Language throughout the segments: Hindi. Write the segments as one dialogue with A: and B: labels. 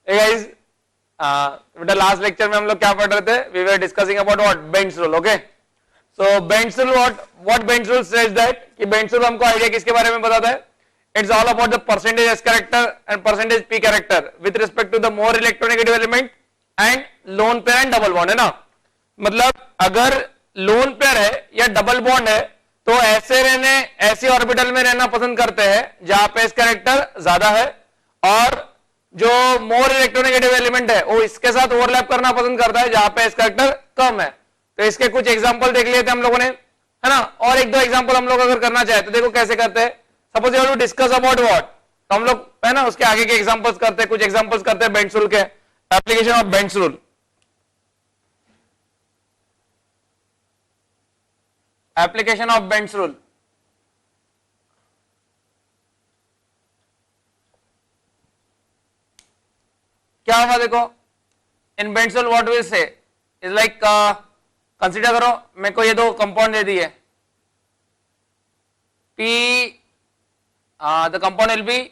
A: गाइस बेटा लास्ट लेक्चर में हम लोग क्या पढ़ रहे थे? We were discussing about what Bent's rule. Okay, so Bent's rule what Bent's rule says that कि बेंट्स रूल हमको आइडिया किसके बारे में बताता है? It's all about the percentage s character and percentage p character with respect to the more electronegative element and lone pair and double bond, है ना. मतलब अगर लोन पेयर है या डबल बॉन्ड है तो ऐसे ऑर्बिटल में रहना पसंद करते हैं जहां पे एस कैरेक्टर ज्यादा है, और जो मोर इलेक्ट्रोनेगेटिव एलिमेंट है वो इसके साथ ओवरलैप करना पसंद करता है जहां पे एस कैरेक्टर कम है. तो इसके कुछ एग्जांपल देख लिए थे हम लोगों ने, है ना. और एक दो एग्जांपल हम लोग अगर करना चाहे तो देखो कैसे करते हैं. Suppose you to discuss about what, तो हम लोग है ना उसके आगे के एग्जांपल्स करते हैं. कुछ एग्जांपल्स करते हैं बेंट्स रूल के, application of Bent's rule. Application of Bent's rule. क्या होगा देखो, in Bent's rule what will say is like, consider करो मेरे को ये दो कंपाउंड दे दिए, P the compound will be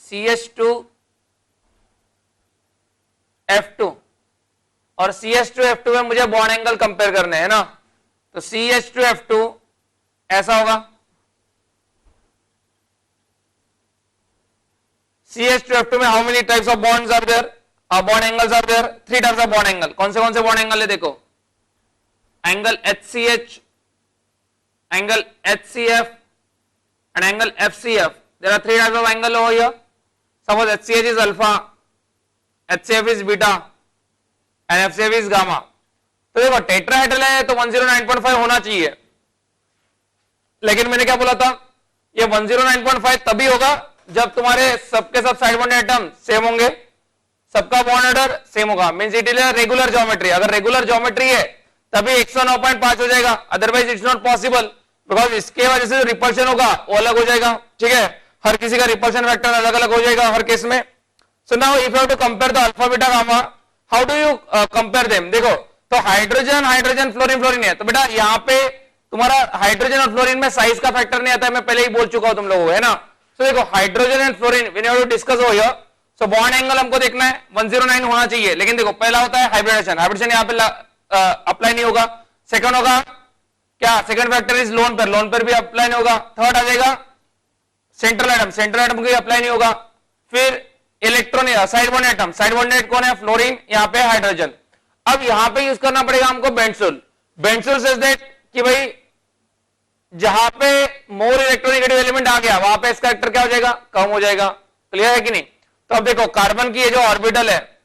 A: CH2F2 और CH2F2 में मुझे बॉन्ड एंगल कंपेयर करने हैं ना. तो CH2F2 ऐसा होगा, CH2F2 में how many types of bonds are there, bond angles are there, 3 types of bond angle. कौन से बॉन्ड एंगल है देखो, angle HCH, angle HCF and angle FCF. There are 3 types of angle over here. Suppose HCH is alpha, HCF is beta and FCF is gamma. तो देखो टेट्राहेड्रल है तो 109.5 होना चाहिए, लेकिन मैंने क्या बोला था, ये 109.5 तभी होगा जब तुम्हारे सबके सब साइड बॉन्ड एटम सेम होंगे, सबका बॉन्ड ऑर्डर सेम होगा. Means it is regular geometry. अगर रेगुलर ज्योमेट्री है तभी 109.5 हो जाएगा, otherwise it's not possible, because इसके वजह से रिपल्शन होगा वो अलग हो जाएगा. ठीक है, हर किसी का रिपल्शन वेक्टर अलग अलग हो जाएगा हर केस में. So now if you have to compare the alpha beta gamma, how do you compare them? देखो तो हाइड्रोजन फ्लोरीन है, तो बेटा यहाँ पे तुम्हारा हाइड्रोजन और फ्लोरीन में साइज का फैक्टर नहीं आता है, मैं पहले ही बोल चुका हूं तुम लोगों को, है ना. सो देखो hydrogen and fluorine when you have to discuss over here, so bond angle हमको देखना है 109 होना चाहिए, लेकिन देखो पहला होता है हाइब्रिडेशन यहाँ पे अप्लाई नहीं होगा. सेकंड होगा क्या, second factor is lone pair भी अप्लाई नहीं होगा. थर्ड आ जाएगा सेंट्रल एटम भी अप्लाई नहीं होगा. फिर इलेक्ट्रॉन साइड बॉन्ड एटम कौन है, फ्लोरीन, यहाँ पे हाइड्रोजन. अब यहाँ पे यूज करना पड़ेगा हमको बेंट्स रूल सेज दैट कि भाई जहां पे मोर इलेक्ट्रोनेगेटिव एलिमेंट आ गया वहां पे इसका कैरेक्टर क्या हो जाएगा, कम हो जाएगा. क्लियर है कि नहीं? तो अब देखो कार्बन की ये जो ऑर्बिटल है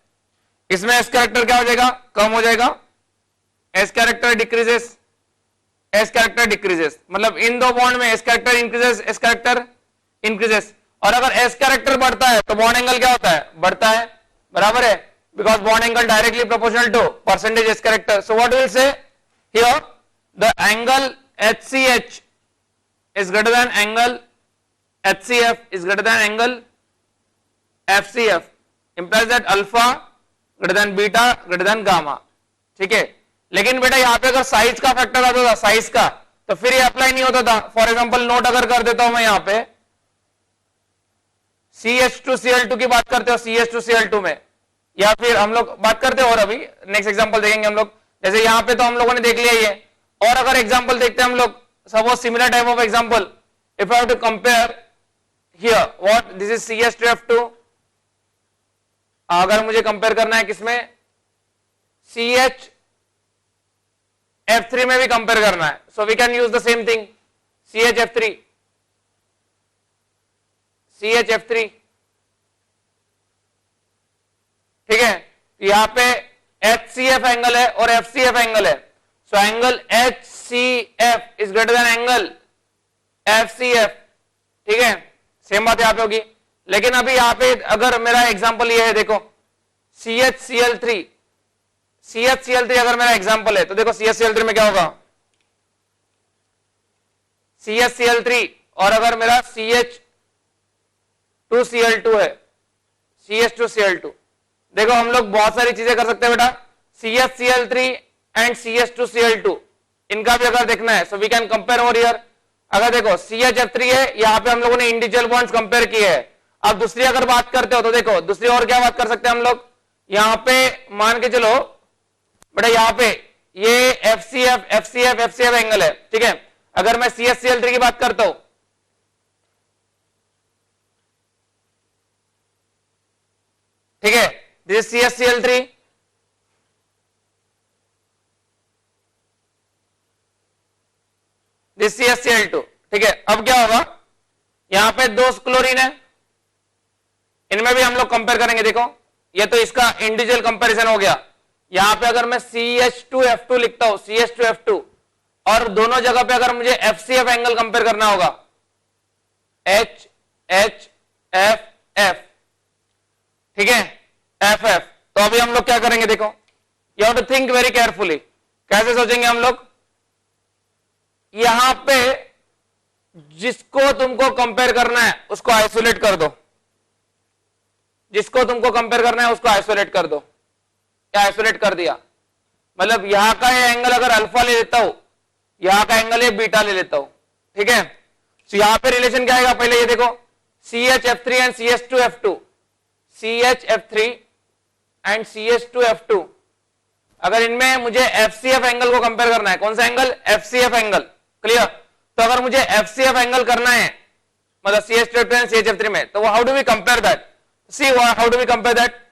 A: इसमें एस कैरेक्टर क्या हो जाएगा, कम हो जाएगा. एस कैरेक्टर डिक्रीजेस, मतलब इन दो बॉन्ड में S character increases, S character increases. और अगर एस कैरेक्टर बढ़ता है तो बॉन्ड एंगल क्या होता है, बढ़ता है. बराबर है, because bond angle directly proportional to percentage s character. So what will say here, the angle HCH is greater than angle HCF is greater than angle FCF, implies that alpha greater than beta greater than gamma. ठीक है, लेकिन बेटा यहाँ पे अगर साइज का फैक्टर आता था, साइज का, तो फिर ये अप्लाई नहीं होता था. फॉर एग्जांपल नोट अगर कर देता हूं मैं यहाँ पे CH2Cl2 की बात करते हो, CH2Cl2 में, या फिर हम लोग बात करते हो, और अभी नेक्स्ट एग्जांपल देखेंगे हम लोग. जैसे यहाँ पे तो हम लोगों ने देख लिया ये, और अगर एग्जांपल देखते हैं हम लोग, suppose similar type of example, if I have to compare here what, this is CH2F2. अगर मुझे कंपेयर करना है किसमें, CHF3 में भी कंपेयर करना है, so we can use the same thing, CHF3. ठीक है, यहां पे HCF एंगल है और FCF एंगल है. So angle HCF is greater than angle FCF. ठीक है, सेम बात यहाँ पे होगी. लेकिन अभी यहाँ पे अगर मेरा एग्जांपल ये है, देखो CHCl3 अगर मेरा एग्जांपल है, तो देखो CHCl3 में क्या होगा, CHCl3, और अगर मेरा CH2Cl2 है, CH2Cl2, देखो हम लोग बहुत सारी चीजें कर सकते हैं बेटा. CHCl3 एंड CH2Cl2 इनका भी अगर देखना है, so we can compare over here. अगर देखो CHF3 है, यहाँ पे हम लोगों ने इंडिविजुअल बॉन्ड्स कंपेयर किए हैं. अब दूसरी अगर बात करते हो तो देखो दूसरी और क्या बात कर सकते हैं हम लोग, यहां पे मान के चलो बेटा यहां पे ये एफसीएफ एंगल है, ठीक है। अगर मैं CH-Cl3 की बात करता हूं, ठीक है, this is CH-Cl3, this CH-Cl2, ठीक है। अब क्या होगा, यहां पे दो क्लोरीन है, इनमें भी हम लोग कंपेयर करेंगे। देखो ये तो इसका इंडिविजुअल कंपैरिजन हो गया। यहां पे अगर मैं CH2F2 लिखता हूं, CH2F2, और दोनों जगह पे अगर मुझे FCF एंगल कंपेयर करना होगा, HHFF, ठीक है, FF, तो अभी हम लोग क्या करेंगे, देखो you have to think very carefully. कैसे सोचेंगे हम लोग, यहां पे जिसको तुमको कंपेयर करना है उसको आइसोलेट कर दो, जिसको तुमको कंपेयर करना है उसको आइसोलेट कर दो। क्या आइसोलेट कर दिया, मतलब यहां का ये एंगल अगर अल्फा ले लेता हूं, यहां का एंगल ये बीटा ले लेता हूं, ठीक है। तो यहां पे रिलेशन क्या आएगा, पहले ये देखो CHF3 and CH2F2, CHF3 and CH2F2, अगर इनमें मुझे FCF एंगल को कंपेयर करना है, कौन सा एंगल, FCF एंगल, क्लियर। तो अगर मुझे FCF एंगल करना है मतलब CH2F2 एंड CHF3 में, तो how do we compare that, see how do we compare that,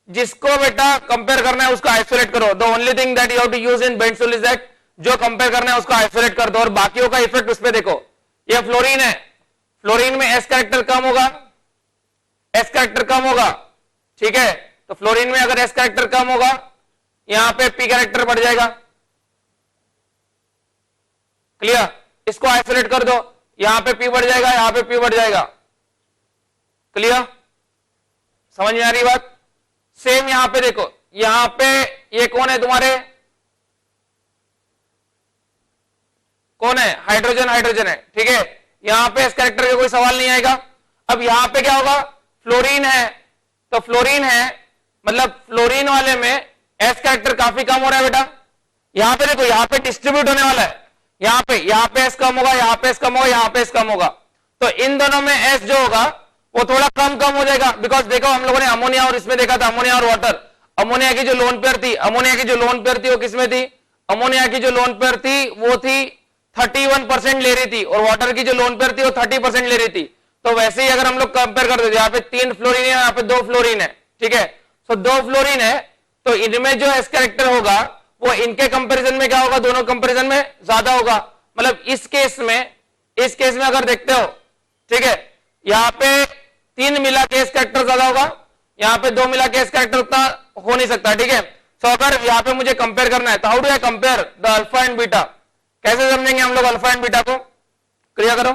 A: जिसको बेटा कंपेयर करना है उसको आइसोलेट करो। The only thing that you have to use in Bent's rule is that जो कंपेयर करना है उसको आइसोलेट कर दो, और बाकियों का इफेक्ट उस पे देखो। ये फ्लोरीन है, फ्लोरीन में एस कैरेक्टर कम होगा, एस कैरेक्टर कम होगा, ठीक है। तो फ्लोरीन में अगर एस कैरेक्टर कम होगा, यहां पे पी कैरेक्टर बढ़ जाएगा, क्लियर। इसको आइसोलेट कर दो, यहां पे पी बढ़ जाएगा, यहां पे पी बढ़ जाएगा, क्लियर, समझ में आ रही बात। सेम यहां पे देखो, यहां पे ये कौन है तुम्हारे, कौन है, हाइड्रोजन, हाइड्रोजन है, ठीक है। यहां पे इस कैरेक्टर का कोई सवाल नहीं आएगा। अब यहां पे क्या होगा, फ्लोरीन है, तो फ्लोरीन है मतलब फ्लोरीन वाले में एस कैरेक्टर काफी कम हो रहा है बेटा। यहां पे देखो, यहां पे डिस्ट्रीब्यूट होने वाला है, यहां पे एस कम होगा, यहां पे एस कम होगा, यहां पे एस कम होगा, तो इन दोनों में एस जो होगा वो थोड़ा कम कम हो जाएगा। बिकॉज देखो हम लोगों ने अमोनिया और इसमें देखा था, अमोनिया और वाटर, अमोनिया की जो लोन पेयर थी, अमोनिया की जो लोन पेयर थी वो किसमें थी, अमोनिया की जो लोन पेयर थी वो थी 31% ले रही थी, और वाटर की जो लोन पेयर थी वो 30% ले रही थी। तो वैसे ही अगर हम लोग कंपेयर करते थे, यहाँ पे 3 फ्लोरीन है, यहाँ पे 2 फ्लोरीन है, ठीक है। तो 2 फ्लोरीन है, तो इनमें जो एस कैरेक्टर होगा वो इनके कंपैरिजन में क्या होगा, दोनों कंपैरिजन में ज्यादा होगा। मतलब इस केस में अगर देखते हो, ठीक है, यहाँ पे 3 मिला के एस कैरेक्टर ज्यादा होगा, यहाँ पे 2 मिला के एस कैरेक्टर उतना हो नहीं सकता, ठीक है। तो अगर यहाँ पे मुझे कंपेयर करना है, तो how do I compare the alpha and beta, कैसे समझेंगे हम लोग अल्फा एंड बीटा को, क्लियर करो।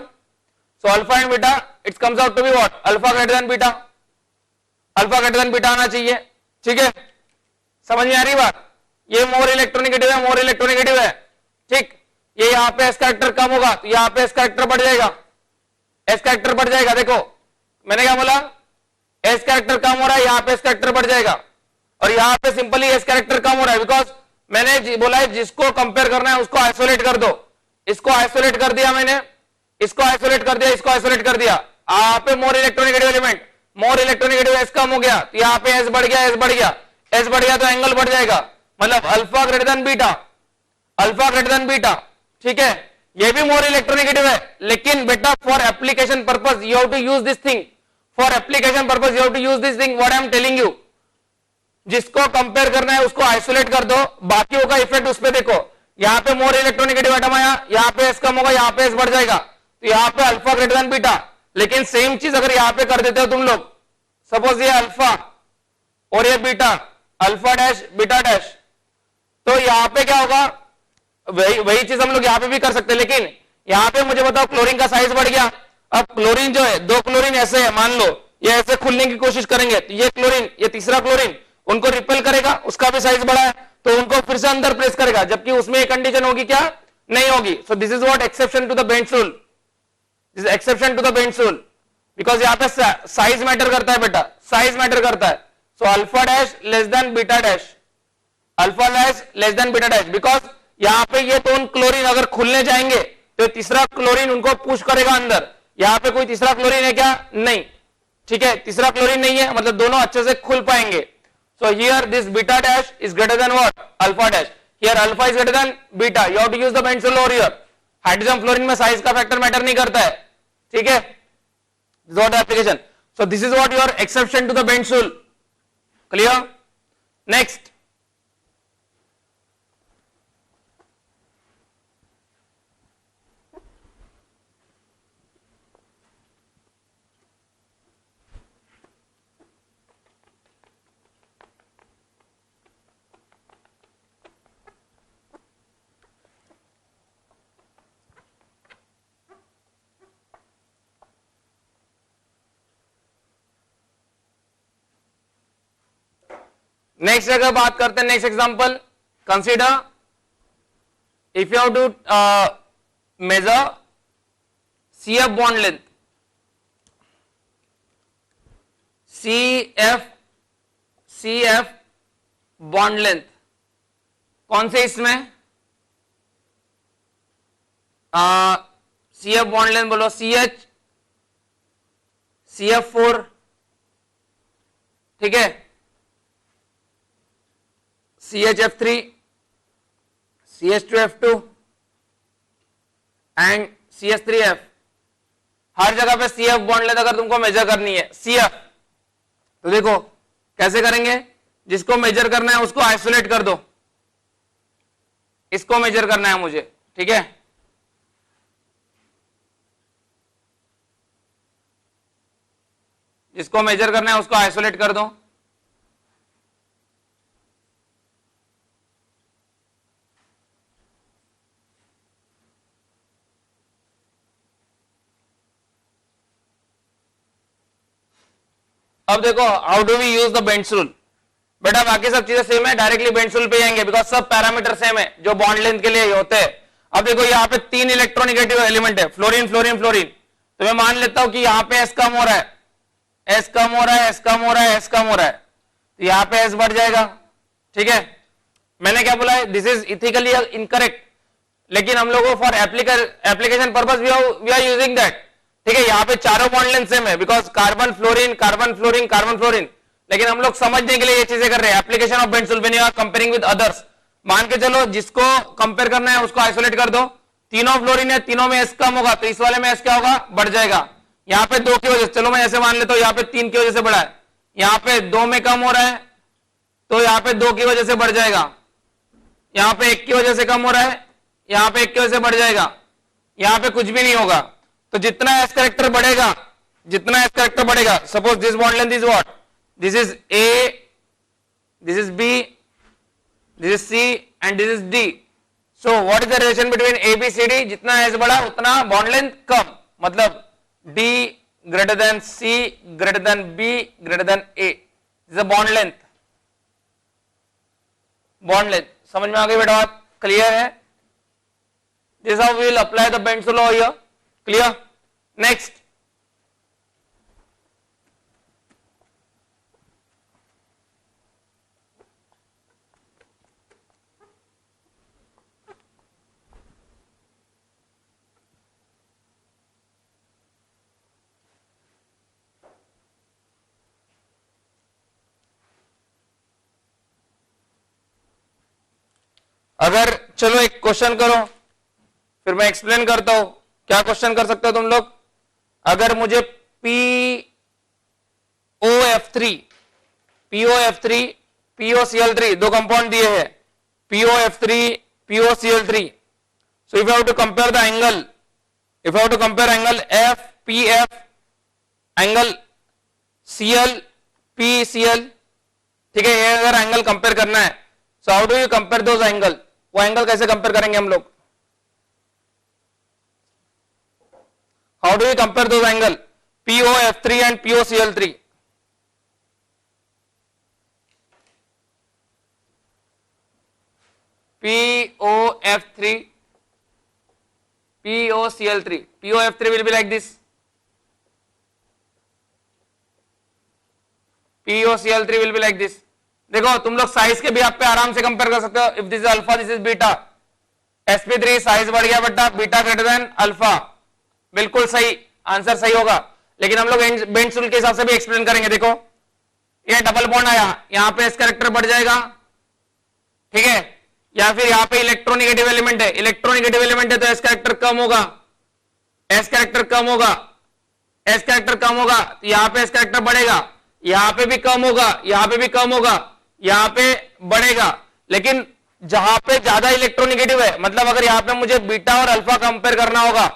A: So alpha and beta it comes out to be what, alpha greater than beta, alpha greater than beta आना चाहिए, ठीक है। समझ में आ रही बात, ये मोर इलेक्ट्रोनेगेटिव है, मोर इलेक्ट्रोनेगेटिव है, ठीक। ये यहाँ पे एस कैरेक्टर कम होगा, तो यहाँ पे एस कैरेक्टर बढ़ जाएगा, एस कैरेक्टर बढ़ जाएगा। देखो मैंने क्या बोला, एस कैरेक्टर कम हो रहा है, यहाँ पे एस कैरेक्टर बढ़ जाएगा, और यहाँ पे सिंपली एस कैरेक्टर कम हो रहा है, बिकॉज मैंने बोला है जिसको कंपेयर करना है उसको आइसोलेट कर दो। इसको आइसोलेट कर दिया मैंने, इसको आइसोलेट कर दिया, इसको आइसोलेट कर दिया। यहाँ पे more electronegative element, more electronegative s कम हो गया, तो यहाँ पे एस बढ़ गया, एस बढ़ गया, एस बढ़ गया, तो एंगल बढ़ जाएगा, मतलब alpha greater than beta, alpha greater than beta, ठीक है। ये भी मोर इलेक्ट्रोनेगेटिव है, लेकिन बेटा for application purpose you have to use this thing, for application purpose you have to use this thing, what I am telling you. जिसको कंपेयर करना है उसको आइसोलेट कर दो, बाकियों का इफेक्ट उस पे देखो। यहाँ पे मोर इलेक्ट्रोनेगेटिव एटम आया, यहाँ पे एस कम होगा, यहाँ पे एस बढ़ जाएगा, तो यहाँ पे अल्फा ग्रेटर देन बीटा। लेकिन सेम चीज अगर यहाँ पे कर देते हो तुम लोग, सपोज ये अल्फा और ये beta, alpha dash beta dash, तो यहाँ पे क्या होगा, वही चीज हम लोग यहाँ पे भी कर सकते हैं। लेकिन यहाँ पे मुझे बताओ क्लोरीन का साइज बढ़ गया। अब क्लोरीन जो है, 2 क्लोरीन ऐसे है, मान लो ये ऐसे खुलने की कोशिश करेंगे, तो ये क्लोरीन, ये तीसरा क्लोरीन उनको रिपेल करेगा, उसका भी साइज बड़ा है, तो उनको फिर से अंदर प्रेस करेगा, जबकि उसमें एक कंडीशन होगी क्या, नहीं होगी। So this is what exception to the Bent's rule, this is exception to the Bent's rule, because यहाँ पे साइज मैटर करता है बेटा, साइज मैटर करता है। So alpha dash less than beta dash, alpha dash less than beta dash, because यहाँ पे ये 2 क्लोरीन अगर खुलने जाएंगे तो तीसरा क्लोरीन उनको पुश करेगा अंदर। यहाँ पे कोई तीसरा क्लोरीन है क्या, नहीं, ठीक है, तीसरा क्लोरीन नहीं है, मतलब दोनों अच्छे से खुल पाएंगे. So here this beta dash is greater than what? Alpha dash. Here alpha is greater than beta. You have to use the benzene over here. Hydrogen fluorine में साइज का फैक्टर मैटर नहीं करता है. ठीक है, this is what the application. So this is what your exception to the benzene. Clear? Next. Next जगह बात करते हैं, next example. Consider if you have to measure CF bond length, CF bond length कौन से इसमें CF बॉन्ड लेंथ बोलो, CF4, ठीक है, CHF3, CH2F2 एंड CH3F. हर जगह पे CF बॉन्ड लेंथ अगर तुमको मेजर करनी है CF, तो देखो कैसे करेंगे. जिसको मेजर करना है उसको आइसोलेट कर दो, इसको मेजर करना है मुझे, ठीक है. जिसको मेजर करना है उसको आइसोलेट कर दो. अब देखो how do we use the Bent's rule. बेटा बाकी सब चीजें सेम है, डायरेक्टली बेंड्स रूल पे आएंगे बिकॉज सब पैरामीटर सेम है जो बॉन्ड लेंथ के लिए होते हैं. अब देखो यहाँ पे 3 इलेक्ट्रोनेगेटिव एलिमेंट है, फ्लोरीन फ्लोरीन फ्लोरीन. तो मैं मान लेता हूं कि यहाँ पे S कम हो रहा है, S कम हो रहा है, S कम हो रहा है, S कम हो रहा है, तो यहाँ पे S बढ़ जाएगा. ठीक है, मैंने क्या बोला है, दिस इज इथिकली इनकरेक्ट, लेकिन हम लोगों for application purpose we are using that. ठीक है, यहाँ पे चारों बॉन्ड लेंथ सेम है because carbon fluorine carbon fluorine carbon fluorine. लेकिन हम लोग समझने के लिए ये चीजें कर रहे हैं. Application of Bent's when you are comparing with others. मान के चलो जिसको कंपेयर करना है उसको आइसोलेट कर दो. तीनों फ्लोरीन है, तीनों में S कम होगा, तो इस वाले में S क्या होगा, बढ़ जाएगा. यहाँ पे 2 की वजह से, चलो मैं ऐसे मान लेता हूँ, यहाँ पे 3 की वजह से बढ़ा है, यहाँ पे 2 में कम हो रहा है, तो यहाँ पे 2 की वजह से बढ़ जाएगा. यहाँ पे 1 की वजह से कम हो रहा है, यहाँ पे 1 की वजह से बढ़ जाएगा. यहाँ पे कुछ भी नहीं होगा. तो जितना S कैरेक्टर बढ़ेगा, जितना S कैरेक्टर बढ़ेगा, suppose this bond length is what, this is A, this is B, this is C and this is D. So what is the relation between A B C D? जितना S बढ़ा उतना बॉन्ड लेंथ कम, मतलब D greater than C greater than B greater than A. This is bond length. Bond length समझ में आ गई बेटा बात? क्लियर है? This how we will apply the Bent's law here. Clear? Next. अगर चलो एक क्वेश्चन करो, फिर मैं एक्सप्लेन करता हूं. क्या क्वेश्चन कर सकते हो तुम लोग? अगर मुझे POF3 POCl3 दो कंपाउंड दिए हैं, POF3 POCl3. So if you have to compare the angle, if you have to compare angle FPF angle CLPCl, ठीक है, ये अगर एंगल कंपेयर करना है, so how do you compare those angle? वो एंगल कैसे कंपेयर करेंगे हम लोग? How do you compare those angle? POF3 and POCl3. POF3, POCl3. POF3 will be like this. POCl3 will be like this. देखो तुम लोग साइज के भी आप पे आराम से कंपेयर कर सकते हो. If this is alpha, this is beta. sp3 size बढ़ गया बेटा, बीटा ग्रेटर देन अल्फा. बिल्कुल सही, आंसर सही होगा. लेकिन हम लोग बेंड्स रूल के हिसाब से भी एक्सप्लेन करेंगे। देखो ये डबल बॉन्ड आया, यहां पे एस कैरेक्टर बढ़ जाएगा, ठीक है, या फिर यहां पे इलेक्ट्रोनिगेटिव एलिमेंट है, इलेक्ट्रोनिगेटिव एलिमेंट है तो एस कैरेक्टर कम होगा, एस कैरेक्टर कम होगा, एस कैरेक्टर कम होगा, तो यहां पे एस कैरेक्टर बढ़ेगा, यहां पे भी कम होगा, यहां पे भी कम होगा, यहां पे बढ़ेगा। लेकिन जहां पे ज्यादा इलेक्ट्रोनिगेटिव है, मतलब अगर यहां पे मुझे बीटा और अल्फा कंपेयर करना होगा,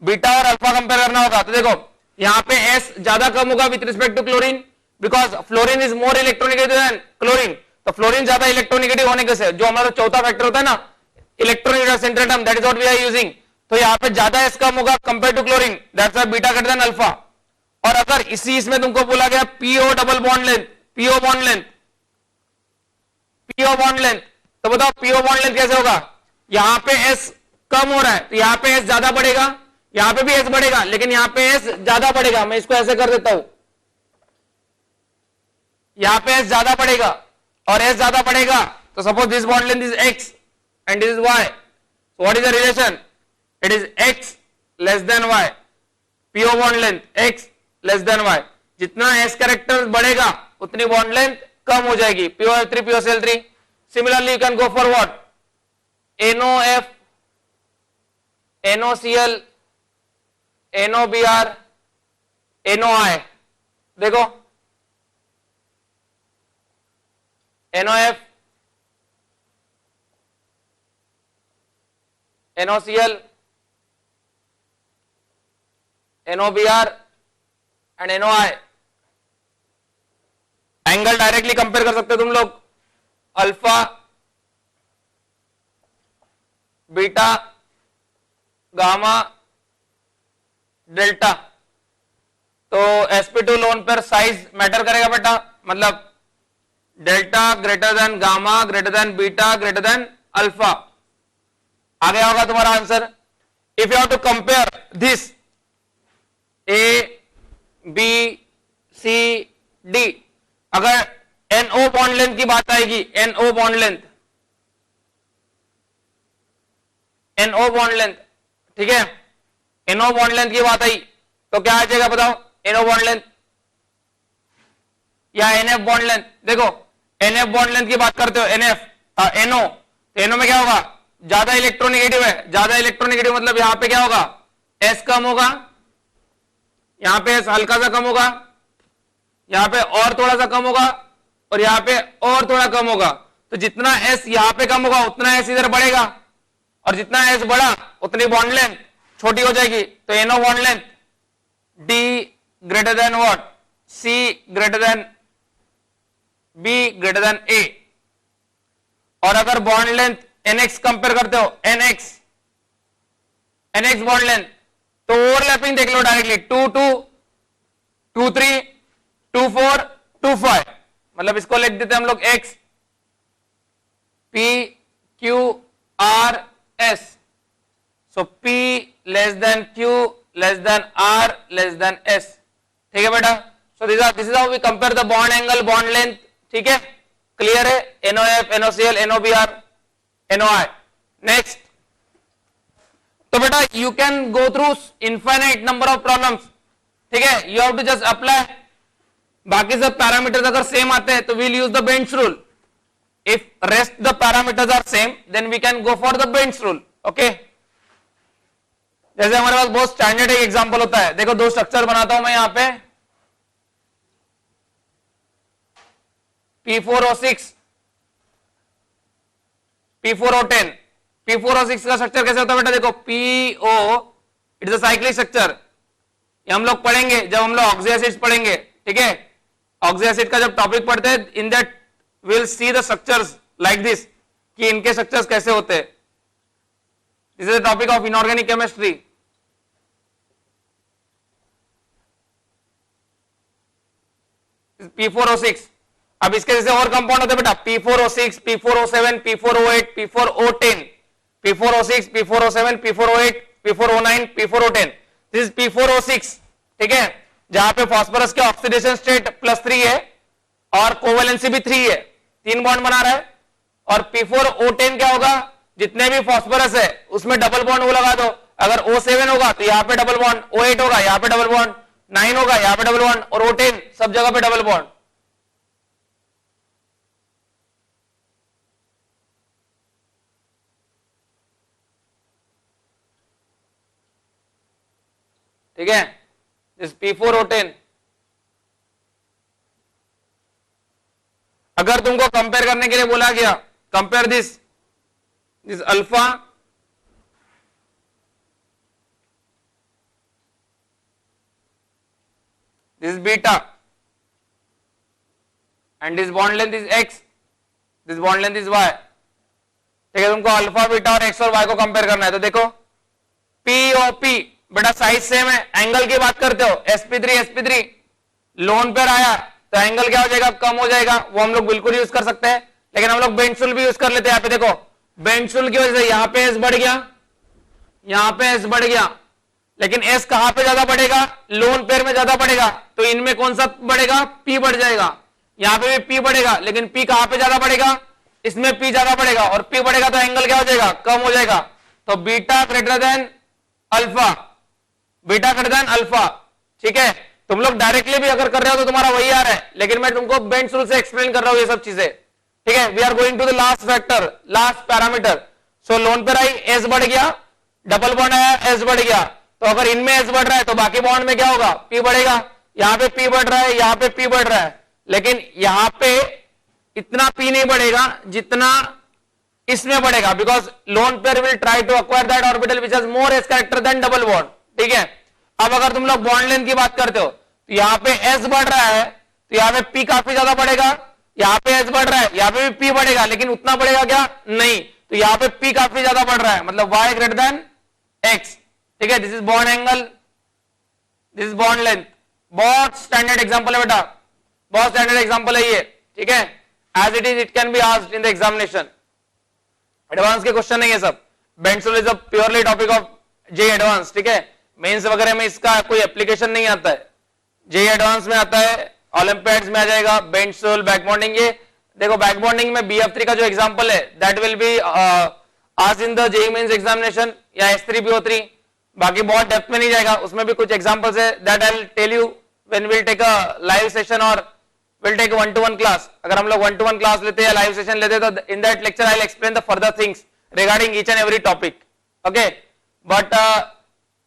A: बीटा और अल्फा कंपेयर करना होगा, तो देखो यहां पे एस ज्यादा कम होगा with respect to chlorine, because fluorine is more electronegative than chlorine. तो फ्लोरीन ज्यादा इलेक्ट्रोनिगेटिव होने के से जो हमारा चौथा फैक्टर होता है ना, इलेक्ट्रोनिगेटिव सेंट्रेटम, that is what we are using, तो यहां पे ज्यादा एस कम होगा compare to chlorine, that's why beta greater than alpha. और अगर इसी इसमें तुमको बोला गया PO double bond length, PO bond length, PO bond length, तो बताओ पीओ बॉन्ड लेंथ कैसे होगा? यहां पे एस कम हो रहा है तो यहां पे एस ज्यादा बढ़ेगा, यहां पे भी एस बढ़ेगा, लेकिन यहां पे एस ज्यादा बढ़ेगा। मैं इसको ऐसे कर देता हूं, यहां पे एस ज्यादा बढ़ेगा और एस ज्यादा बढ़ेगा, तो suppose this bond length is x and this is y, what is the relation? It is x less than y, PO bond length x less than y. जितना एस कैरेक्टर बढ़ेगा उतनी बॉन्ड लेंथ कम हो जाएगी, POF3 POCl3। Similarly you can go for what? NOF, NOCl, NOBr, NOI। देखो NOF, NOCl, NOBr and NOI। Angle directly compare कर सकते हो तुम लोग, अल्फा बीटा गामा डेल्टा। तो sp2 लोन पर साइज मैटर करेगा बेटा, मतलब delta greater than gamma greater than beta greater than alpha. आ गया होगा तुम्हारा answer. If you have to compare this A B C D, अगर NO बॉन्ड लेंथ की बात आएगी, NO bond length, NO bond length, ठीक है, NO बॉन्ड लेंथ की बात आई तो क्या आ जाएगा बताओ? NO बॉन्ड लेंथ या NF बॉन्ड लेंथ। देखो NF बॉन्ड लेंथ की बात करते हो, NF NO, तो NO में क्या होगा? ज्यादा इलेक्ट्रोनिगेटिव है, ज्यादा इलेक्ट्रोनिगेटिव मतलब यहां पे क्या होगा? S कम होगा, यहां पे S हल्का सा कम होगा, यहां पे और थोड़ा सा कम होगा, और यहां पे और थोड़ा कम होगा। तो जितना S यहां पे कम होगा उतना S इधर बढ़ेगा, और जितना S बढ़ा उतनी बॉन्ड लेंथ छोटी हो जाएगी। तो NO bond length D greater then what? C greater than B greater than A। और अगर बॉन्ड लेंथ NX कंपेयर करते हो, NX बॉन्ड लेंथ, तो ओवरलैपिंग देख लो डायरेक्टली, 2 2 2 3 2 4 2 5, मतलब इसको लिख देते हैं हम लोग X P Q R S। So P less than Q less than R less than S। ठीक है बेटा, so this is how we compare the bond angle, bond length. ठीक है, क्लियर है? NOF, NOCl, NOBr, NOI। Next, तो बेटा you can go through infinite number of problems. ठीक है, you have to just apply. बाकी सब पैरामीटर्स अगर सेम आते हैं तो we'll use the Bent's rule. If rest the parameters are same then we can go for the Bent's rule. Okay, जैसे हमारे पास बहुत स्टैंडर्ड एक एग्जांपल होता है। देखो दो स्ट्रक्चर बनाता हूं मैं यहां पे, P4O6 P4O10। P4O6 का स्ट्रक्चर कैसे होता है बेटा? देखो PO it is a cyclic structure, ये हम लोग पढ़ेंगे जब हम लोग ऑक्सी एसिड्स पढ़ेंगे। ठीक है, ऑक्सी एसिड का जब टॉपिक पढ़ते हैं, in that will see the structures like this, कि इनके स्ट्रक्चर्स कैसे होते हैं। This is the topic of inorganic chemistry. P4O6। अब इसके जैसे और कंपाउंड होते हैं बेटा, P4O6, P4O7, P4O8, P4O10, P4O6, P4O7, P4O8, P4O9, P4O10। This is P4O6। ठीक है, जहां पे फास्फोरस के ऑक्सीडेशन स्टेट +3 है और कोवेलेंसी भी 3 है, 3 बॉन्ड बना रहा है। और P4O10 क्या होगा? जितने भी फास्फोरस है उसमें डबल बॉन्ड वो लगा दो। अगर O7 होगा तो यहाँ पे डबल बॉन्ड, O8 होगा यहाँ पे डबल बॉन्ड, 9 होगा, यहां पे डबल बॉन्ड, और O10 सब जगह पे डबल बॉन्ड। ठीक है, दिस P4O10। अगर तुमको कंपेयर करने के लिए बोला गया, compare this alpha this beta and this bond length is x, this bond length is y। ठीक है, तुमको अल्फा बीटा और x और y को कंपेयर करना है। तो देखो POP बेटा साइज सेम है, एंगल की बात करते हो sp3 लोन पर आया तो एंगल क्या हो जाएगा, कम हो जाएगा, वो हम लोग बिल्कुल यूज कर सकते हैं। लेकिन हम लोग बेंचुल भी यूज कर लेते हैं। यहाँ पे देखो बेंचुल की वजह से यहाँ पे एस बढ़ गया, यहाँ पे एस बढ़ गया, लेकिन एस कहां पे ज्यादा बढ़ेगा, लोन पेयर में ज्यादा बढ़ेगा, तो इनमें कौन सा बढ़ेगा, पी बढ़ जाएगा। यहाँ पे भी पी बढ़ेगा, लेकिन पी कहां पे ज्यादा बढ़ेगा, इसमें पी ज्यादा बढ़ेगा, और पी बढ़ेगा तो एंगल क्या हो जाएगा, कम हो जाएगा। तो beta greater than alpha, beta greater than alpha. ठीक है, तुम लोग डायरेक्टली भी अगर कर रहे हो तो तुम्हारा वही आ रहा है, लेकिन मैं तुमको बेंच रूल से एक्सप्लेन कर रहा हूं ये सब चीजें। ठीक है, we are going to the last factor, last parameter. So lone pair I S बढ़ गया, डबल बॉन्ड आया एस बढ़ गया, तो अगर इनमें एस बढ़ रहा है तो बाकी बॉन्ड में क्या होगा, पी बढ़ेगा। यहां पे पी बढ़ रहा है, यहां पे पी बढ़ रहा है, लेकिन यहां पे इतना पी नहीं बढ़ेगा जितना इसमें बढ़ेगा, because lone pair will try to acquire that orbital which has more s character than double bond. ठीक है, अब अगर तुम लोग बॉन्ड लेंथ की बात करते हो तो यहां पे एस बढ़ रहा है, तो यहां पे पी काफी ज्यादा बढ़ेगा, यहां पे एस बढ़ रहा है, यहां पे भी पी बढ़ेगा, लेकिन उतना बढ़ेगा क्या, नहीं। तो यहां पे पी काफी ज्यादा बढ़ रहा है, मतलब y ग्रेटर देन x। ठीक है, this is bond angle, this is bond length. बहुत स्टैंडर्ड एग्जांपल है बेटा, बहुत स्टैंडर्ड एग्जांपल है ये। ठीक है, as it is it can be asked in the examination. Advance के क्वेश्चन नहीं है सब, Bent's rule is a purely topic of JEE advance. ठीक है, मेंस वगैरह में इसका कोई एप्लीकेशन नहीं आता है, जे एडवांस में आता है, ओलंपियाड्स में आ जाएगा, बेंचुल बैक बॉन्डिंग। ये देखो बैक बॉन्डिंग में BF3 का जो एग्जांपल है that will be asked in the JEE Mains examination या S3BO3। बाकी बहुत डेप्थ में नहीं जाएगा, उसमें भी कुछ एग्जांपल्स है that I will tell you when will take a live session और विल टेक 1-to-1 क्लास। अगर हम लोग 1-to-1 क्लास लेते हैं या लाइव सेशन लेते हैं तो in that lecture I will explain the further things regarding each and every topic. Okay, but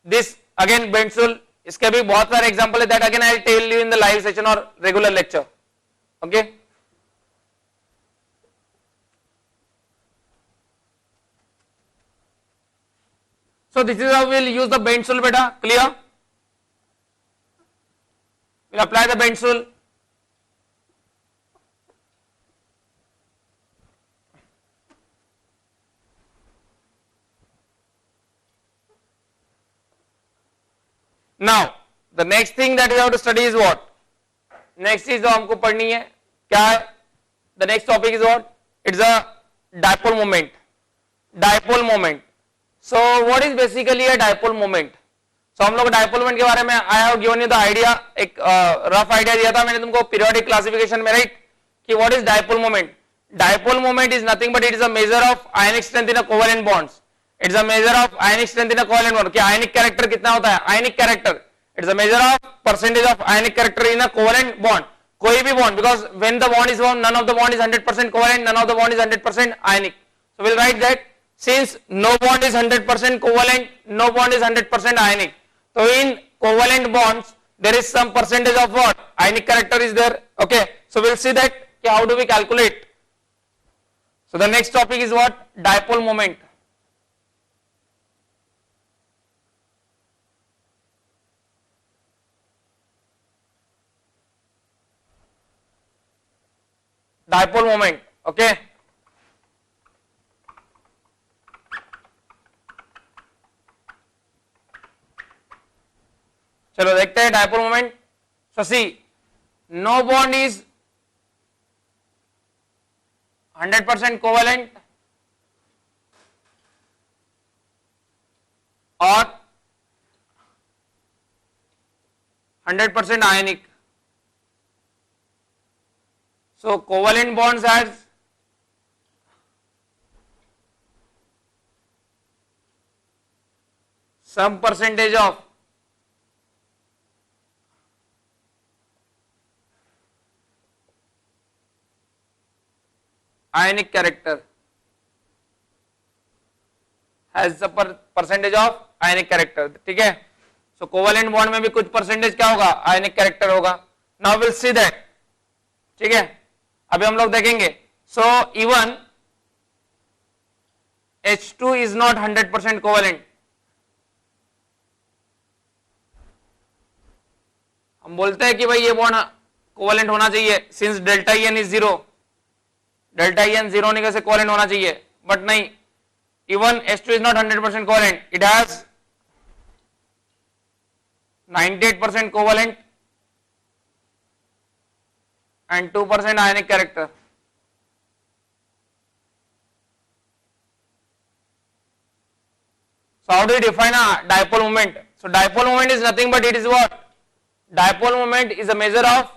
A: this again Bent's rule, इसके भी बहुत सारे एग्जांपल है that again I will tell you in the live session और regular lecture. Okay, so this is how we will use the bend tool beta, clear? We'll apply the bend tool. Now the next thing that we have to study is what? Next चीज जो हमको पढ़नी है क्या है? The next topic is what? It's a dipole moment. Dipole moment. So what is basically a dipole moment? So हम लोग डाइपोल मोमेंट के बारे में I have given you the idea, एक रफ आइडिया दिया था मैंने तुमको पीरियोडिक क्लासिफिकेशन में, राइट? कि what is dipole moment? Dipole moment is nothing but it is a measure of ionic strength in a covalent bonds. It's a measure of ionic strength in a covalent bond. कि आयनिक कैरेक्टर कितना होता है? आयनिक character, it's a measure of percentage of ionic character in a covalent bond. कोई भी bond, because when the bond is formed none of the bond is 100% covalent, none of the bond is 100% ionic. So will write that since no bond is 100% covalent, no bond is 100% ionic. So in covalent bonds there is some percentage of what? Ionic character is there. Okay, so we'll see that how do we calculate. So the next topic is what? Dipole moment. Dipole moment. Okay, चलो देखते हैं dipole moment. So see, no bond is 100% covalent और 100% ionic. So covalent bonds has some percentage of ionic character, has the percentage of ionic character. ठीक है, so covalent bond में भी कुछ percentage क्या होगा, ionic character होगा. Now we'll see that. ठीक है, अभी हम लोग देखेंगे. So even H2 is not 100% covalent. हम बोलते हैं कि भाई ये बॉन्ड कोवेलेंट होना चाहिए since delta EN is zero, delta EN zero होने के से कोवेलेंट होना चाहिए, बट नहीं, even H2 is not 100% covalent, it has 98% covalent and 2% ionic character. So how do we define a dipole moment? So dipole moment is nothing but it is what? Dipole moment is a measure of,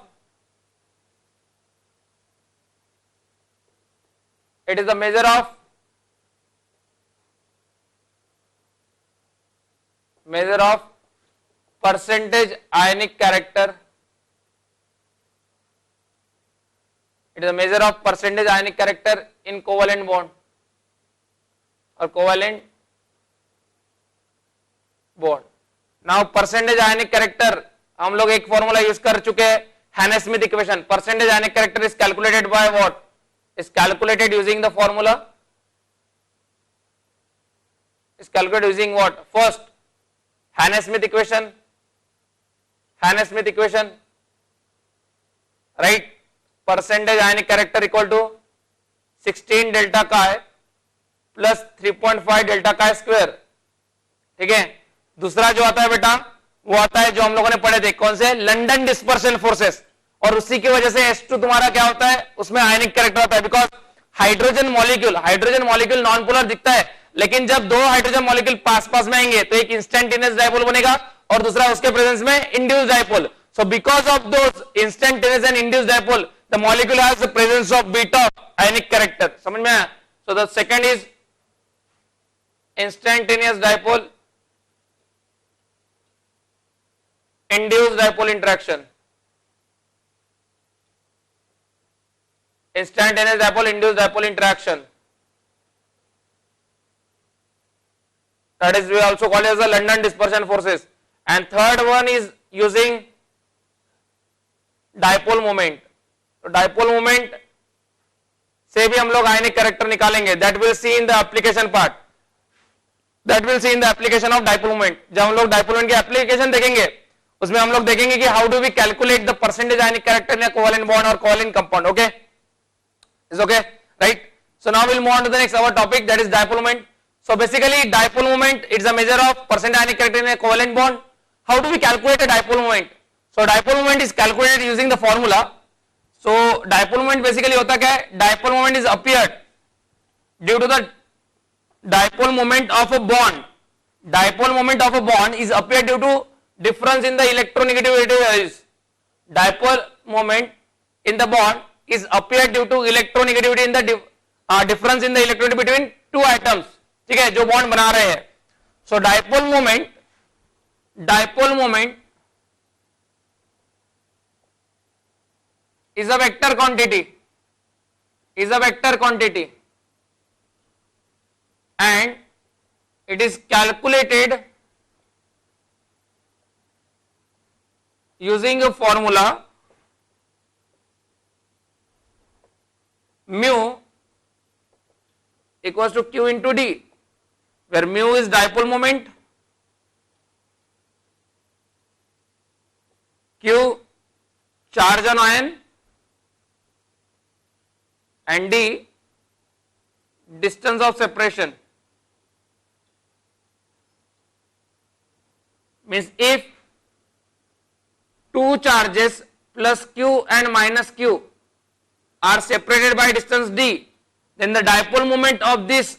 A: it is a measure of percentage ionic character. It is a measure of percentage ionic character in covalent bond or covalent bond. Now percentage ionic character हम लोग एक फॉर्मूला यूज कर चुके हैं, Hannay Smith equation. Percentage ionic character is calculated by what? Is calculated using the formula, is calculated using what? First Hannay Smith equation, Hannay Smith equation, right. Percentage ionic character equal to 16 delta का है प्लस 3.5 डेल्टा का स्क्वायर. ठीक है, दूसरा जो आता है बेटा वो आता है जो हम लोगों ने पढ़े थे, कौन से? London dispersion forces. और उसी की वजह से H2 तुम्हारा क्या होता है, उसमें आयनिक कैरेक्टर होता है, because hydrogen molecule non polar दिखता है, लेकिन जब दो हाइड्रोजन मॉलिक्यूल पास पास में आएंगे तो एक इंस्टेंटेनियस डायपोल बनेगा और दूसरा उसके प्रेजेंस में induced dipole. So because of those instantaneous and induced dipole the molecule has the presence of beta ionic character. समझ में आया? So the second is instantaneous dipole, induced dipole interaction, instantaneous dipole, induced dipole interaction, that is we also call as the London dispersion forces. And third one is using dipole moment. तो dipole moment से भी हम लोग आयनिक कैरेक्टर निकालेंगे, that will see in the application part, that will see in the application of dipole moment. जब हम लोग dipole moment की एप्लीकेशन देखेंगे उसमें हम लोग देखेंगे कि how do we calculate the percentage ionic character in covalent bond और covalent compound. Okay, is okay, right. So now will move on to the next our topic, that is dipole moment. So basically dipole moment is a measure of percentage ionic character in covalent bond. How do we calculate a dipole moment? So dipole moment is calculated using the formula. So dipole moment basically होता क्या है? Dipole moment is appeared due to the dipole moment of a bond. Dipole moment of a bond is appeared due to difference in the electronegativity. Dipole moment in the bond is appeared due to electronegativity in the difference in the electronegativity between two atoms. ठीक है, जो बॉन्ड बना रहे हैं. So dipole moment is a vector quantity, and it is calculated using a formula mu equals to q into d, where mu is dipole moment, q charge on ion, and d distance of separation. Means if two charges plus q and minus q are separated by distance d, then the dipole moment of this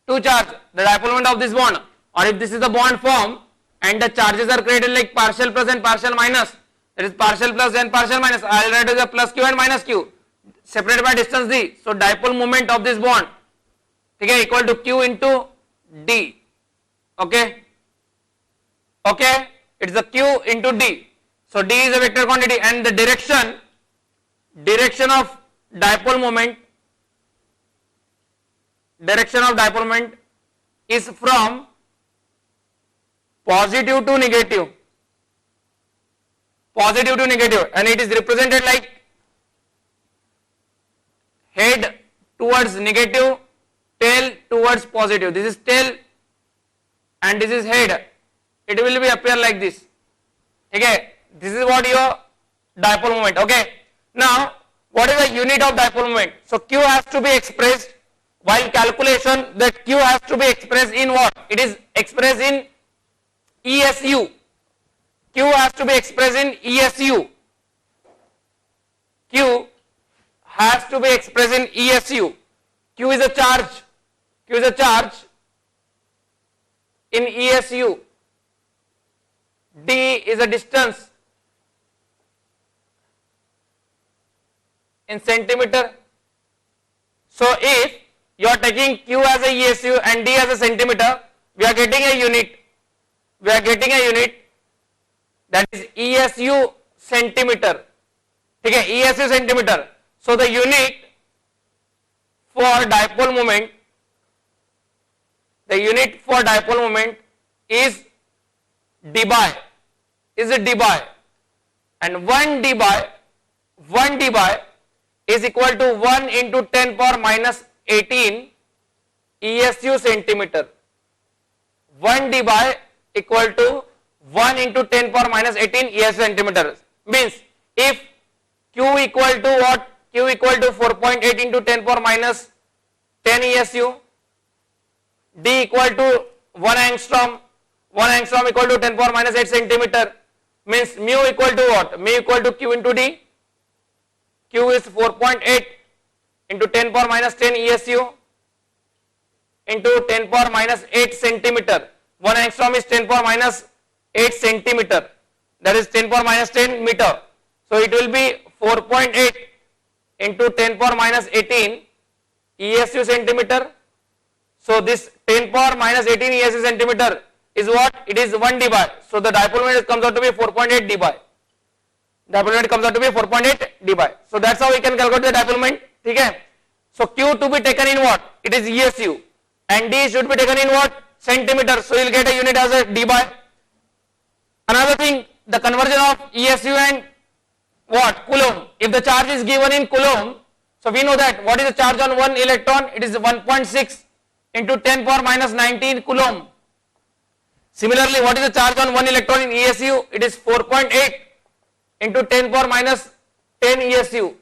A: two charge, the dipole moment of this bond, or if this is the bond form and the charges are created like partial plus and partial minus, that is partial plus and partial minus, I will write as a plus q and minus q separated by distance d. So dipole moment of this bond, okay, equal to q into d. Okay, okay, it's a q into d. So d is a vector quantity, and the direction of dipole moment direction of dipole moment is from positive to negative, and it is represented like head towards negative, tail towards positive. This is tail and this is head. It will be appear like this. Okay, this is what your dipole moment. Okay, now what is the unit of dipole moment? So Q has to be expressed while calculation. That Q has to be expressed in what? It is expressed in ESU. Q has to be expressed in ESU. Q has to be expressed in ESU. Q is a charge. Q is a charge in ESU. D is a distance in centimeter. So if you are taking Q as a ESU and D as a centimeter, we are getting a unit. We are getting a unit that is ESU centimeter. Okay, ESU centimeter. So the unit for dipole moment, is dBi, and 1 dBi is equal to 1 into 10 power minus 18 ESU centimeter. 1 dBi equal to 1 into 10 power minus 18 ESU centimeter. Means if Q equal to what? Q equal to 4.8 into 10 power minus 10 ESU. D equal to 1 angstrom. 1 angstrom equal to 10 power minus 8 centimeter. Means mu equal to what? Mu equal to Q into D. Q is 4.8 into 10 power minus 10 ESU into 10 power minus 8 centimeter. 1 angstrom is 10 power minus 8 centimeter. That is 10 power minus 10 meter. So it will be 4.8 into 10 power minus 18 ESU centimeter. So this 10 power minus 18 ESU centimeter is what? It is 1 dBi. So the dipole moment comes out to be 4.8 dBi. Dipole moment comes out to be 4.8 dBi. So that's how we can calculate the dipole moment. Okay. So Q to be taken in what? It is ESU, and D should be taken in what? Centimeter. So you will get a unit as a dBi. Another thing, the conversion of ESU and what? Coulomb. If the charge is given in Coulomb, so we know that what is the charge on one electron? It is 1.6 into 10 power minus 19 Coulomb. Similarly, what is the charge on one electron in ESU? It is 4.8 into 10 power minus 10 ESU.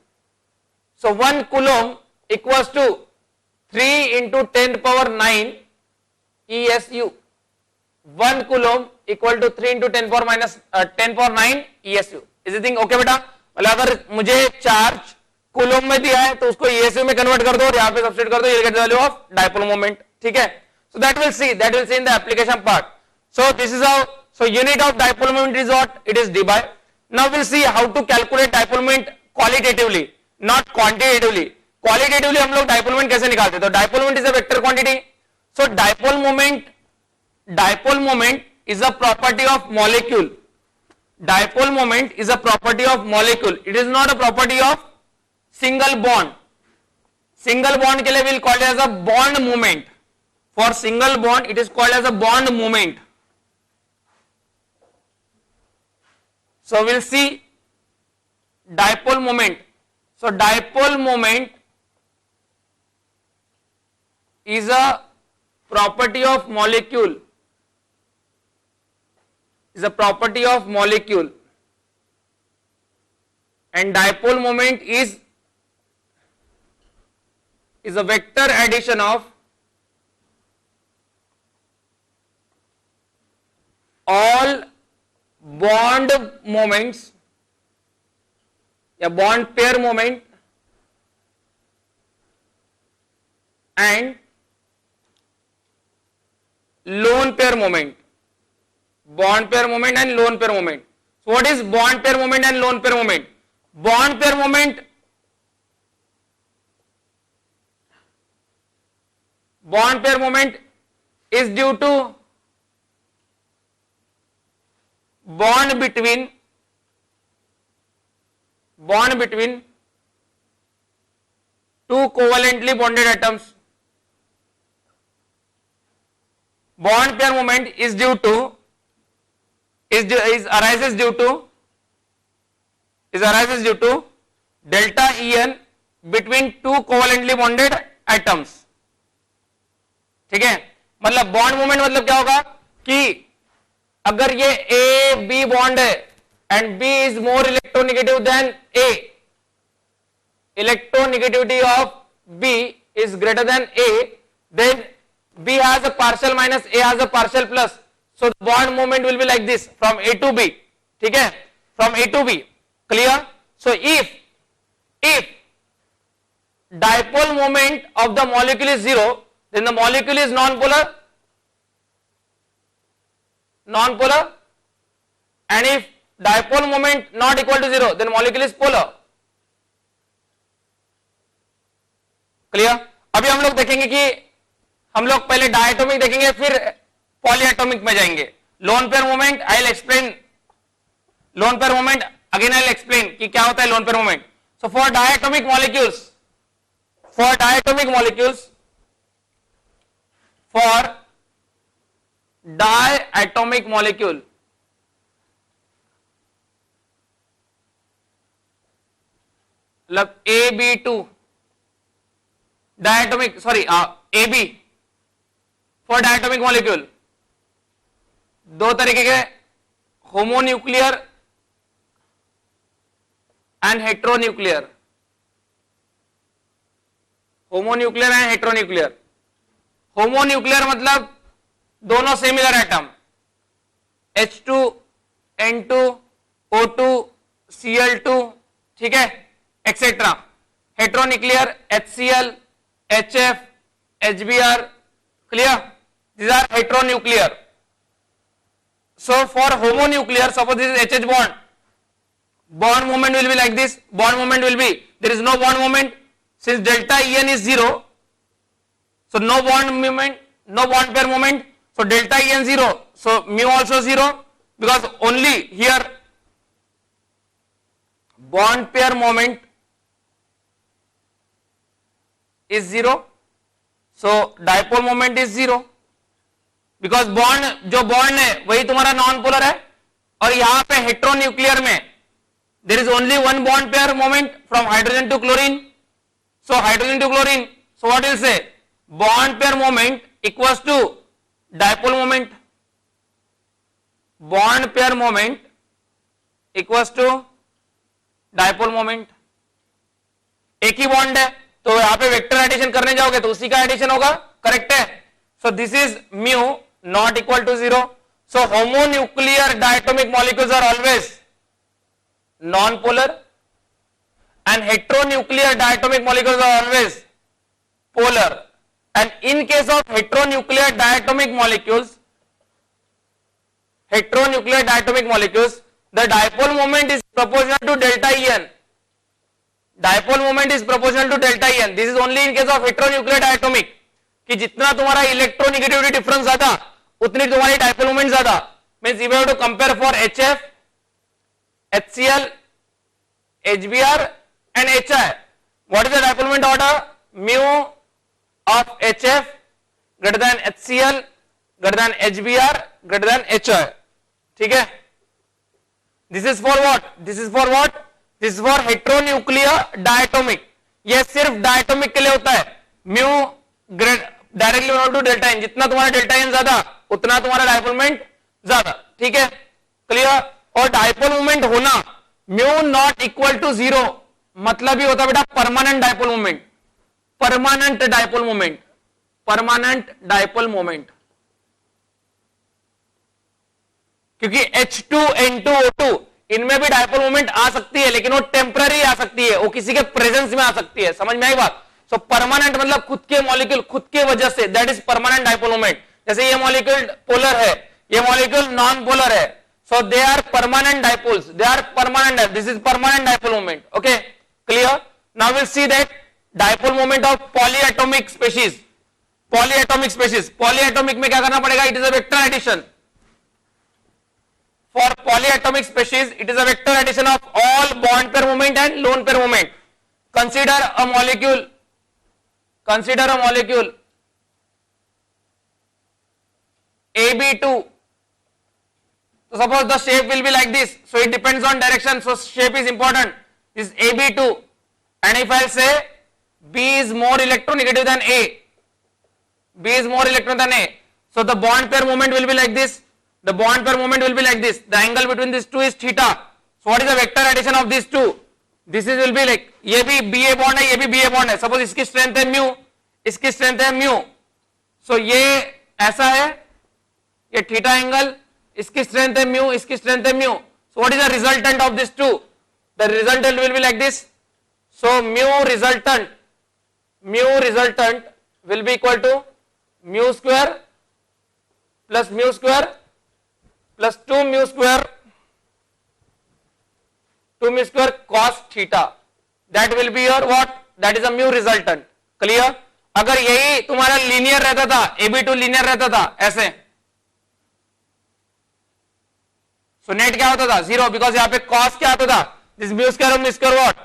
A: So 1 Coulomb equals to 3 into 10 power 9 ESU. 1 Coulomb equal to 3 into 10 power minus 10 power 9 ESU. Is the thing okay बेटा? मतलब अगर मुझे चार्ज कूलम में दिया है तो उसको ESU में कन्वर्ट कर दो और यहाँ पे सब्स्टिट्यूट कर दो, you'll get the value of dipole moment. ठीक है? So that we'll see in the application part. So this is how. So unit of dipole moment is what? It is dBi. Now we'll see how to calculate dipole moment qualitatively, not quantitatively. Qualitatively हम लोग dipole moment कैसे निकालते हैं? तो dipole moment is a vector quantity. So dipole moment is a property of molecule. Dipole moment is a property of molecule. It is not a property of single bond. Single bond के लिए we'll call it as a bond moment. For single bond, it is called as a bond moment. So we'll see dipole moment. So dipole moment is a property of molecule. Is a property of molecule, and dipole moment is a vector addition of all bond moments, a bond pair moment, and lone pair moment. Bond pair moment and lone pair moment. So what is bond pair moment and lone pair moment? Bond pair moment, is due to bond between two covalently bonded atoms. bond pair moment is due to arises due to delta En between two covalently bonded atoms. ठीक है, मतलब बॉन्ड मोमेंट मतलब क्या होगा कि अगर ये ए बी बॉन्ड है and B is more electronegative than A, electronegativity of B is greater than A, then B has a partial minus, A has a partial plus, so the bond moment will be like this from A to B. ठीक है, from A to B, clear? So if dipole moment of the molecule is 0, then the molecule is non-polar, and if dipole moment not equal to 0, then molecule is polar. Clear? अभी हम लोग देखेंगे कि हम लोग पहले डायटोमिक देखेंगे फिर पॉलीएटॉमिक में जाएंगे. Loan pair moment I will explain. Loan pair moment again I will explain कि क्या होता है loan pair moment. So for diatomic molecules, for diatomic molecule मतलब AB2 diatomic, sorry, AB for diatomic molecule, दो तरीके के homonuclear and heteronuclear. Homonuclear and heteronuclear. Homonuclear मतलब दोनों similar atom, H2 N2 O2 Cl2, ठीक है, etcetera. Heteronuclear HCl HF HBr, clear? These are heteronuclear. So for homonuclear, suppose this is HH bond, bond moment will be like this. Bond moment will be, there is no bond moment since delta En is 0, so no bond moment, no bond pair moment, so delta En 0, so mu also 0, because only here bond pair moment is 0, so dipole moment is 0, because bond जो bond है वही तुम्हारा नॉन पोलर है, और यहाँ पे हेट्रोन्यूक्लियर में there is only one bond pair moment from hydrogen to chlorine, so hydrogen to chlorine, so what will say, bond pair moment equals to dipole moment, bond pair moment equals to dipole moment. एक ही बॉन्ड है तो यहाँ पे वेक्टर एडिशन करने जाओगे तो उसी का एडिशन होगा, करेक्ट है. So this is mu not equal to 0. So homonuclear diatomic molecules are always non polar and heteronuclear diatomic molecules are always polar. And in case of heteronuclear diatomic molecules, the dipole moment is proportional to delta En. Dipole moment is proportional to delta En. This is only in case of heteronuclear diatomic, कि जितना तुम्हारा इलेक्ट्रोनेगेटिविटी डिफरेंस ज्यादा उतनी तुम्हारी डायपोल मोमेंट ज्यादा. Means you have to compare for HF, HCl, HBr and HI. What is the dipole moment order? Mu of HF greater than HCl greater than HBr greater than HI. ठीक है. This is for what? This is for heteronuclear diatomic. ये सिर्फ डायटोमिक के लिए होता है. Mu directly equal to delta EN. जितना तुम्हारा डेल्टा एन ज्यादा उतना तुम्हारा डायपोल मोमेंट ज्यादा. ठीक है, क्लियर. और डायपोल मोमेंट होना म्यू नॉट इक्वल टू 0 मतलब ही होता है बेटा permanent dipole moment. Permanent dipole moment, permanent dipole moment. क्योंकि H2N2O2 इनमें भी डायपोल मोमेंट आ सकती है, लेकिन वो टेम्पररी आ सकती है, वो किसी के प्रेजेंस में आ सकती है. समझ में आई बात? सो परमानेंट मतलब खुद के मॉलिक्यूल खुद के वजह से, that is permanent dipole moment. जैसे ये मॉलिक्यूल पोलर है, ये मॉलिक्यूल नॉन पोलर है, so they are permanent dipoles, they are permanent. This is permanent dipole moment. Okay, clear. Now will see that dipole moment of polyatomic species. Polyatomic species, polyatomic में क्या करना पड़ेगा? It is a vector addition. For polyatomic species, it is a vector addition of all bond pair moment and lone pair moment. Consider a molecule. Consider a molecule. AB2. So suppose the shape will be like this, so it depends on direction, so shape is important. This is AB2, and if I'll say B is more electronegative than A, B is more electron than A, so the bond pair moment will be like this, the bond pair moment will be like this, the angle between these two is theta. So what is the vector addition of these two? This is will be like, ये भी BA bond है, ये भी BA bond है, suppose इसकी strength है mu, इसकी strength है mu, so ये ऐसा है, ये theta angle, इसकी strength है mu, इसकी strength है mu, so what is the resultant of these two? The resultant will be like this, so mu resultant will be equal to mu square plus 2 mu square cos theta, that will be your what? That is a mu resultant. Clear? अगर यही तुम्हारा लीनियर रहता था, AB2 लीनियर रहता था ऐसे, सो नेट क्या होता था? 0, बिकॉज यहाँ पे cos क्या आता था? दिस म्यू स्क्वायर और mu square what?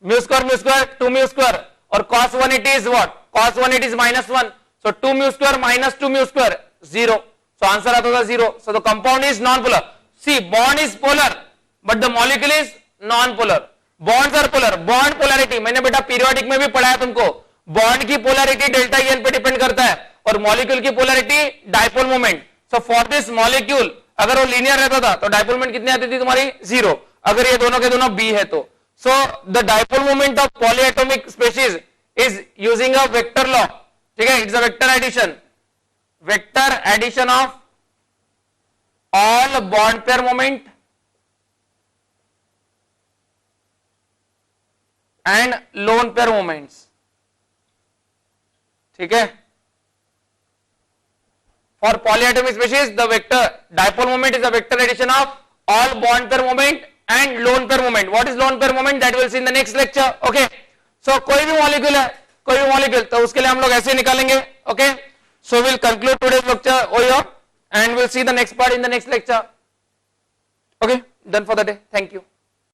A: Mu square 2 mu square, और cos 180 is what? Cos 180 is -1, so 2 mu square minus 2 mu square 0, so answer आता था 0. So the compound is non-polar. See, bond is polar but the molecule is non-polar. Bonds are polar. Bond polarity मैंने बेटा पीरियोडिक में भी पढ़ाया तुमको, बॉन्ड की पोलैरिटी डेल्टा EN पे डिपेंड करता है और मॉलिक्यूल की polarity dipole moment. So for this molecule अगर वो लीनियर रहता था तो डाइपोल मोमेंट कितनी आती थी तुम्हारी? 0, अगर ये दोनों के दोनों B है तो. So the dipole moment of polyatomic species is using a vector law. ठीक है, it's a vector addition of all bond pair moment and lone pair moments. ठीक है, for polyatomic species the vector dipole moment is a vector addition of all bond pair moment and lone pair moment. What is lone pair moment? That will see in the next lecture. Okay, so कोई भी मॉलिक्यूल है, कोई भी मॉलिक्यूल, तो उसके लिए हम लोग ऐसे निकालेंगे. Okay, so will conclude today's lecture over and will see the next part in the next lecture. Okay, done for the day. Thank you.